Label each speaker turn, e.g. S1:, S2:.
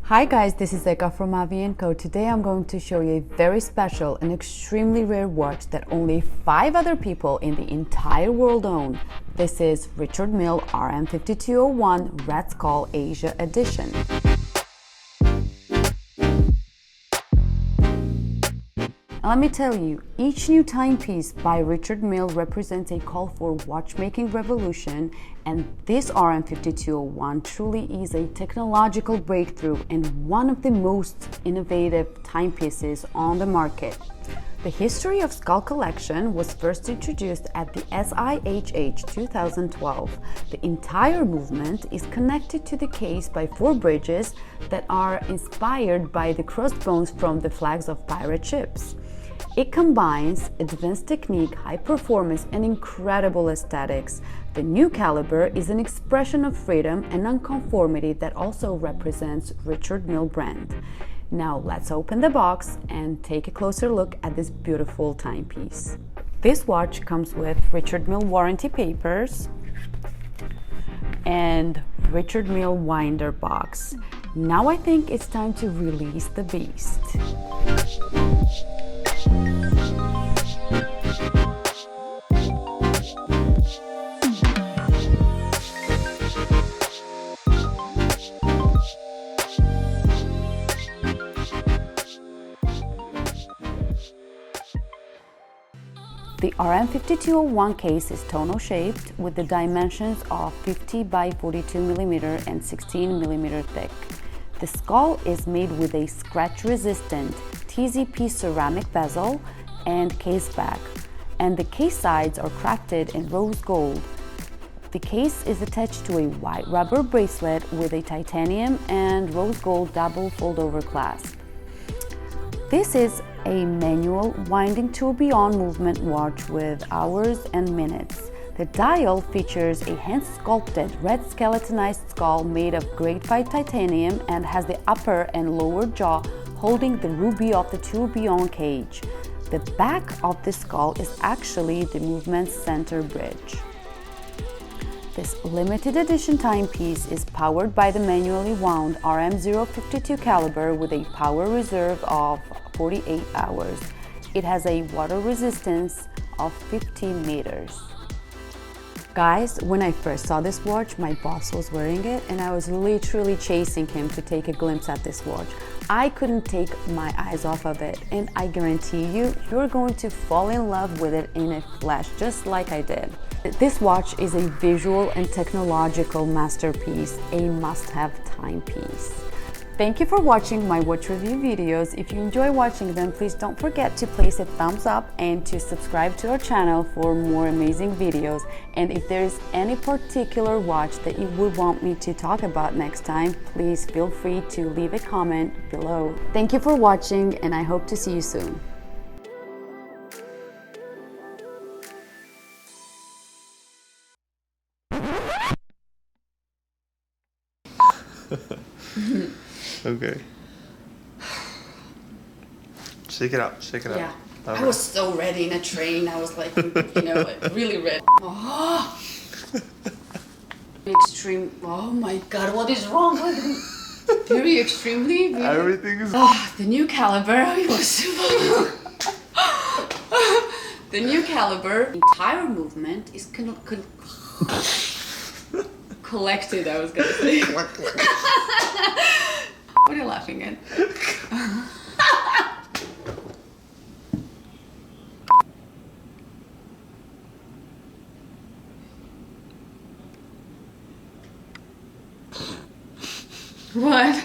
S1: Hi guys, this is Eka from Avi Co. Today I'm going to show you a very special and extremely rare watch that only 5 other people in the entire world own. This is Richard Mille RM52-01 Red Skull Asia Edition. And let me tell you, each new timepiece by Richard Mille represents a call for watchmaking revolution, and this RM52-01 truly is a technological breakthrough and one of the most innovative timepieces on the market. The history of skull collection was first introduced at the SIHH 2012. The entire movement is connected to the case by 4 bridges that are inspired by the crossbones from the flags of pirate ships. It combines advanced technique, high performance, and incredible aesthetics. The new caliber is an expression of freedom and nonconformity that also represents Richard Mille brand. Now let's open the box and take a closer look at this beautiful timepiece. This watch comes with Richard Mille warranty papers and Richard Mille winder box. Now I think it's time to release the beast. The RM52-01 case is tonneau-shaped with the dimensions of 50 by 42 mm and 16 mm thick. The skull is made with a scratch-resistant TZP ceramic bezel and case back, and the case sides are crafted in rose gold. The case is attached to a white rubber bracelet with a titanium and rose gold double fold-over clasp. This is a manual winding tourbillon movement watch with hours and minutes. The dial features a hand-sculpted red skeletonized skull made of grade-5 titanium and has the upper and lower jaw holding the ruby of the tourbillon cage. The back of the skull is actually the movement's center bridge. This limited edition timepiece is powered by the manually wound RM052 caliber with a power reserve of 48 hours. It has a water resistance of 15 meters. Guys, when I first saw this watch, my boss was wearing it and I was literally chasing him to take a glimpse at this watch. I couldn't take my eyes off of it, and I guarantee you, you're going to fall in love with it in a flash, just like I did. This watch is a visual and technological masterpiece, a must-have timepiece. Thank you for watching my watch review videos. If you enjoy watching them, please don't forget to place a thumbs up and to subscribe to our channel for more amazing videos. And if there is any particular watch that you would want me to talk about next time, please feel free to leave a comment below. Thank you for watching, and I hope to see you soon.
S2: Okay. Shake it out, shake it
S1: Yeah.
S2: out.
S1: I was so ready in a train. I was like, really ready. Oh. Extreme. Oh my God, what is wrong with me? Very extremely. Really.
S2: Everything is.
S1: The new caliber. It was. The new caliber. Entire movement is collected. I was gonna say. What are you laughing at? What?